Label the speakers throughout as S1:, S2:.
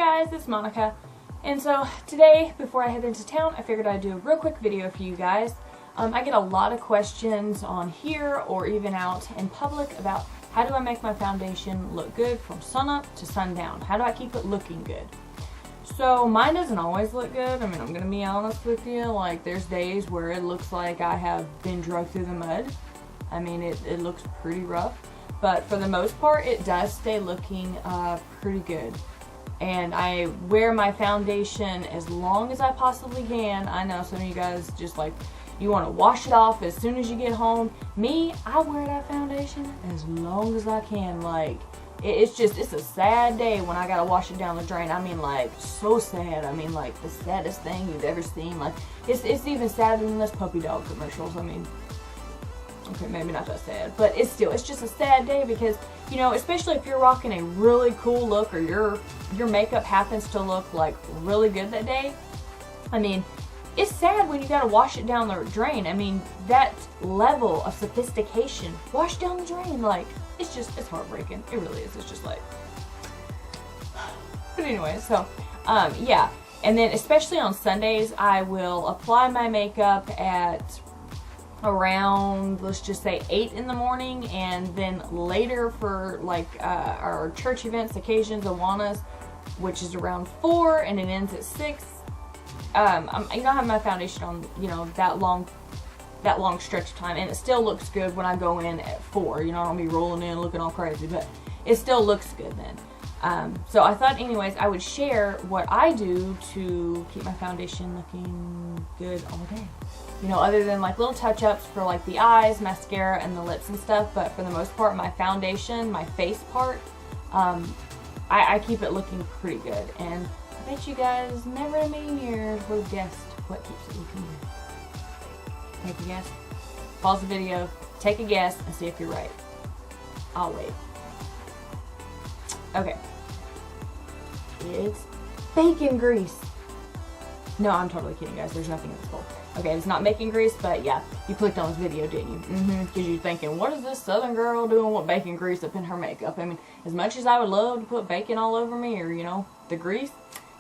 S1: guys, it's Monica, and so today, before I head into town, I figured I'd do a real quick video for you guys. I get a lot of questions on here or even out in public about how do I make my foundation look good from sunup to sundown? How do I keep it looking good? So mine doesn't always look good. I mean, I'm gonna be honest with you, like there's days where it looks like I have been dragged through the mud. I mean, it looks pretty rough, but for the most part it does stay looking pretty good. And I wear my foundation as long as I possibly can. I know some of you guys just like, you want to wash it off as soon as you get home. Me, I wear that foundation as long as I can. Like, it's a sad day when I gotta wash it down the drain. I mean, like, so sad. I mean, like, the saddest thing you've ever seen. Like, it's even sadder than those puppy dog commercials. I mean, okay, maybe not that sad, but it's just a sad day because, you know, especially if you're rocking a really cool look or your makeup happens to look like really good that day. I mean, it's sad when you gotta wash it down the drain. I mean, that level of sophistication, wash down the drain, like, it's heartbreaking. It really is. It's just like, but anyway, so, yeah. And then especially on Sundays, I will apply my makeup at around, let's just say 8 in the morning, and then later for like our church events, occasions, Awanas, which is around 4, and it ends at 6. I have my foundation on, you know, that long stretch of time, and it still looks good when I go in at 4. You know, I don't be rolling in looking all crazy, but it still looks good then. So I thought anyways I would share what I do to keep my foundation looking good all day. You know, other than like little touch-ups for like the eyes, mascara, and the lips and stuff, but for the most part, my foundation, my face part, I keep it looking pretty good. And I bet you guys never in a million years would have guessed what keeps it looking good. Take a guess. Pause the video, take a guess, and see if you're right. I'll wait. Okay. It's bacon grease. No, I'm totally kidding, guys. There's nothing in this bowl. Okay, it's not bacon grease, but yeah, you clicked on this video, didn't you? Because you're thinking, what is this southern girl doing with bacon grease up in her makeup? I mean, as much as I would love to put bacon all over me, or, you know, the grease,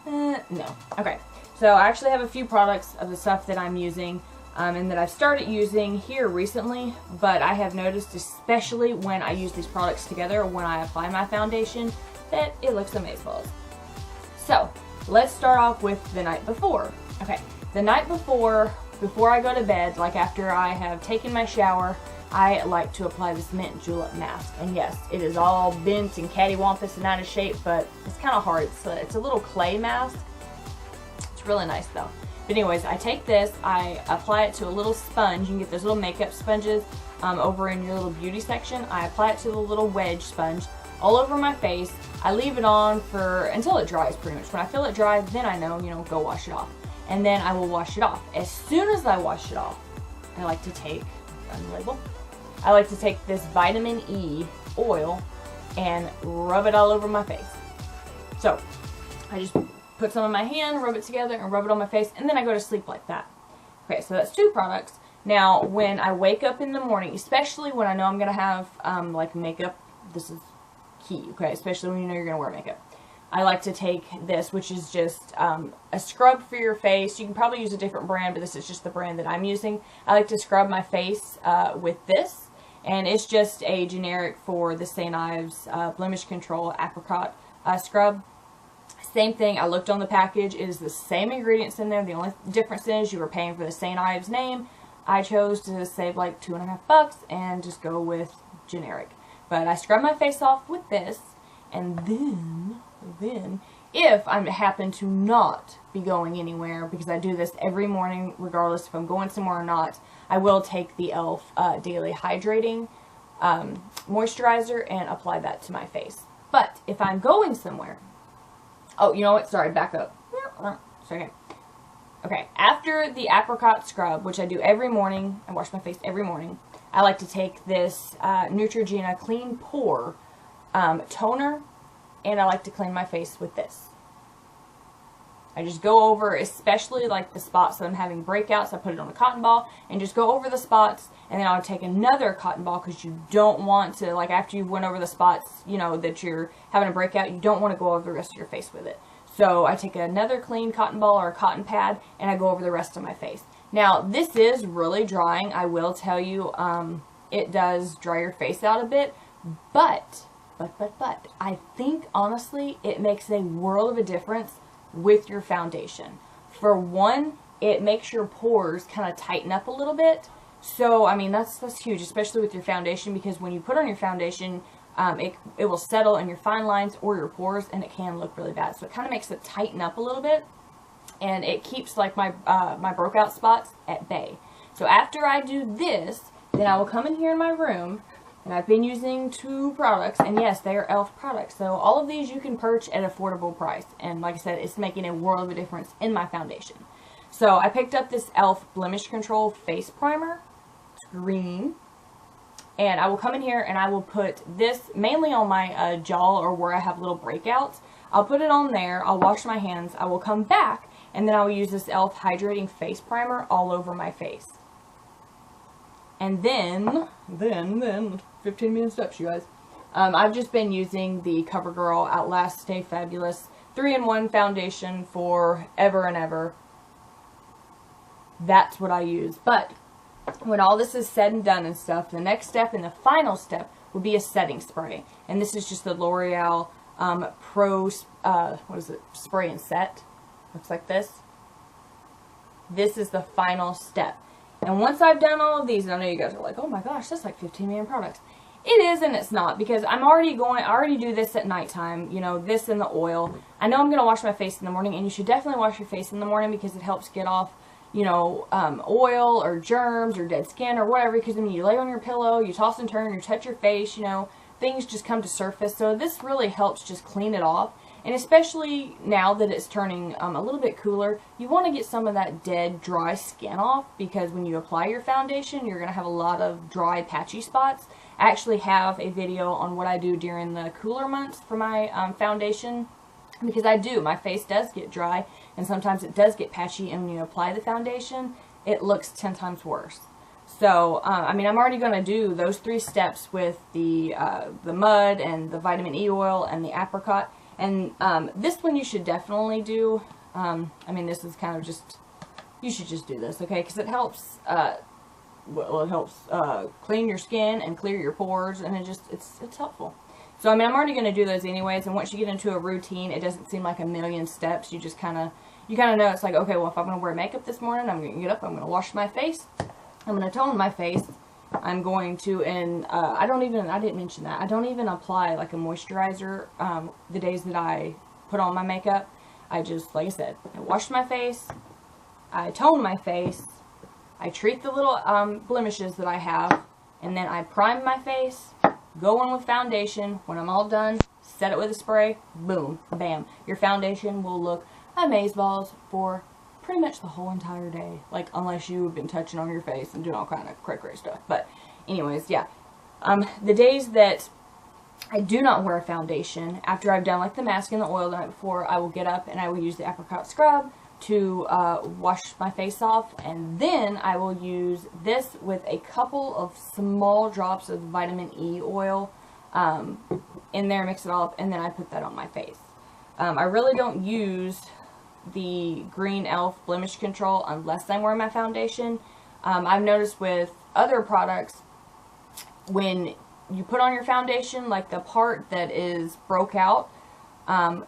S1: no. Okay, so I actually have a few products of the stuff that I'm using, and that I've started using here recently, but I have noticed, especially when I use these products together, when I apply my foundation, that it looks amazeballs. So, let's start off with the night before. Okay, the night before I go to bed, like after I have taken my shower, I like to apply this mint julep mask. And yes, it is all bent and cattywampus and out of shape, but it's kind of hard. It's a little clay mask. It's really nice though. But anyways, I take this, I apply it to a little sponge. You can get those little makeup sponges over in your little beauty section. I apply it to the little wedge sponge all over my face. I leave it on until it dries pretty much. When I feel it dry, then I know, you know, go wash it off. And then I will wash it off. As soon as I wash it off, I like to take, unlabel, I like to take this vitamin E oil and rub it all over my face. So, I just put some on my hand, rub it together, and rub it on my face, and then I go to sleep like that. Okay, so that's 2 products. Now, when I wake up in the morning, especially when I know I'm going to have, like, makeup, this is key, okay, especially when you know you're going to wear makeup. I like to take this, which is just a scrub for your face. You can probably use a different brand, but this is just the brand that I'm using. I like to scrub my face with this, and it's just a generic for the St. Ives Blemish Control Apricot Scrub. Same thing, I looked on the package. It is the same ingredients in there. The only difference is you were paying for the St. Ives name. I chose to save like $2.50 and just go with generic. But I scrub my face off with this, and then if I happen to not be going anywhere, because I do this every morning regardless if I'm going somewhere or not, I will take the E.L.F. Daily Hydrating Moisturizer and apply that to my face. But if I'm going somewhere, oh, you know what, sorry, back up. Sorry. Okay, after the apricot scrub, which I do every morning, I wash my face every morning, I like to take this Neutrogena Clean Pore toner, and I like to clean my face with this. I just go over, especially like the spots that I'm having breakouts, I put it on a cotton ball and just go over the spots, and then I'll take another cotton ball because you don't want to, like after you went over the spots, you know, that you're having a breakout, you don't want to go over the rest of your face with it. So I take another clean cotton ball or a cotton pad and I go over the rest of my face. Now this is really drying. I will tell you, it does dry your face out a bit, but I think honestly it makes a world of a difference with your foundation. For one, it makes your pores kind of tighten up a little bit. So I mean that's huge, especially with your foundation, because when you put on your foundation, it will settle in your fine lines or your pores, and it can look really bad. So it kind of makes it tighten up a little bit, and it keeps like my my breakout spots at bay. So after I do this, then I will come in here in my room, and I've been using 2 products, and yes, they are E.L.F. products. So all of these you can purchase at an affordable price, and like I said, it's making a world of a difference in my foundation. So I picked up this E.L.F. Blemish Control Face Primer. It's green. And I will come in here and I will put this mainly on my jaw, or where I have little breakouts. I'll put it on there. I'll wash my hands. I will come back and then I will use this E.L.F. Hydrating Face Primer all over my face. And then 15-minute steps, you guys. I've just been using the CoverGirl Outlast Stay Fabulous 3-in-1 foundation for ever and ever. That's what I use. But when all this is said and done and stuff, the next step and the final step would be a setting spray. And this is just the L'Oreal Pro, what is it, spray and set. Looks like this. This is the final step. And once I've done all of these, and I know you guys are like, oh my gosh, that's like 15 million products. It is and it's not, because I already do this at nighttime, you know, this and the oil. I know I'm going to wash my face in the morning, and you should definitely wash your face in the morning because it helps get off, you know, oil or germs or dead skin or whatever, because I mean, you lay on your pillow, you toss and turn, you touch your face, you know, things just come to surface. So this really helps just clean it off. And especially now that it's turning a little bit cooler, you want to get some of that dead, dry skin off, because when you apply your foundation, you're going to have a lot of dry, patchy spots. I actually have a video on what I do during the cooler months for my foundation, because my face does get dry, and sometimes it does get patchy, and when you apply the foundation, it looks 10 times worse. So, I mean, I'm already going to do those 3 steps with the mud and the vitamin E oil and the apricot. And this one you should definitely do. I mean, this is kind of just, you should just do this, okay? Because it helps, well, it helps clean your skin and clear your pores, and it's helpful. So, I mean, I'm already going to do those anyways, and once you get into a routine, it doesn't seem like a million steps. You just kind of know it's like, okay, well, if I'm going to wear makeup this morning, I'm going to get up, I'm going to wash my face, I'm going to tone my face, I'm going to, and I didn't mention that, I don't even apply like a moisturizer the days that I put on my makeup. I just, like I said, I wash my face, I tone my face, I treat the little blemishes that I have, and then I prime my face, go in with foundation. When I'm all done, set it with a spray, boom, bam. Your foundation will look amazeballs for pretty much the whole entire day. Like, unless you've been touching on your face and doing all kind of cray stuff. But anyways, yeah. The days that I do not wear a foundation, after I've done like the mask and the oil the night before, I will get up and I will use the apricot scrub to wash my face off, and then I will use this with a couple of small drops of vitamin E oil in there, mix it all up, and then I put that on my face. I really don't use the green E.L.F. blemish control unless I'm wearing my foundation. I've noticed with other products, when you put on your foundation, like the part that is broke out, kind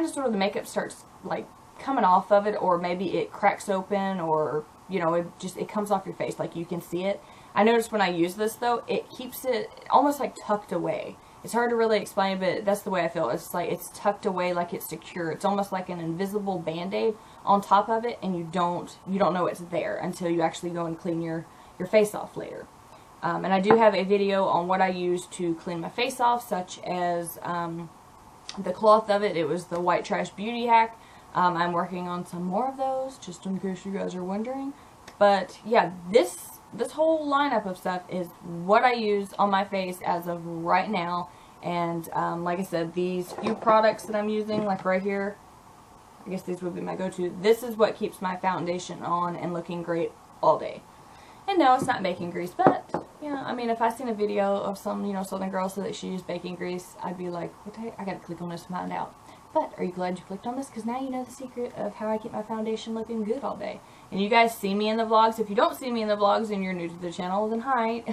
S1: of sort of the makeup starts like coming off of it, or maybe it cracks open, or you know, it comes off your face, like you can see it. I noticed when I use this though, it keeps it almost like tucked away. It's hard to really explain, but that's the way I feel. It's like it's tucked away, like it's secure. It's almost like an invisible band-aid on top of it, and you don't know it's there until you actually go and clean your face off later. And I do have a video on what I use to clean my face off, such as the cloth of it. It was the White Trash Beauty Hack. I'm working on some more of those, just in case you guys are wondering. But yeah, this whole lineup of stuff is what I use on my face as of right now. And like I said, these few products that I'm using, like right here, I guess these would be my go-to. This is what keeps my foundation on and looking great all day. And no, it's not bacon grease, but, you know, I mean, if I seen a video of some, you know, Southern girl said that she used bacon grease, I'd be like, what the heck? I gotta click on this to find out. But are you glad you clicked on this? Because now you know the secret of how I keep my foundation looking good all day. And you guys see me in the vlogs. If you don't see me in the vlogs and you're new to the channel, then hi.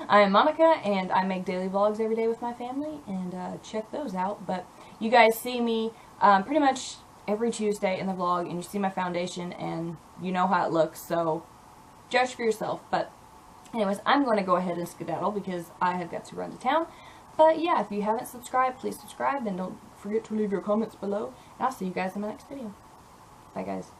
S1: I am Monica, and I make daily vlogs every day with my family, and check those out. But you guys see me pretty much every Tuesday in the vlog, and you see my foundation, and you know how it looks, so judge for yourself. But anyways, I'm going to go ahead and skedaddle because I have got to run to town. But yeah, if you haven't subscribed, please subscribe, and don't forget to leave your comments below. And I'll see you guys in my next video. Bye, guys.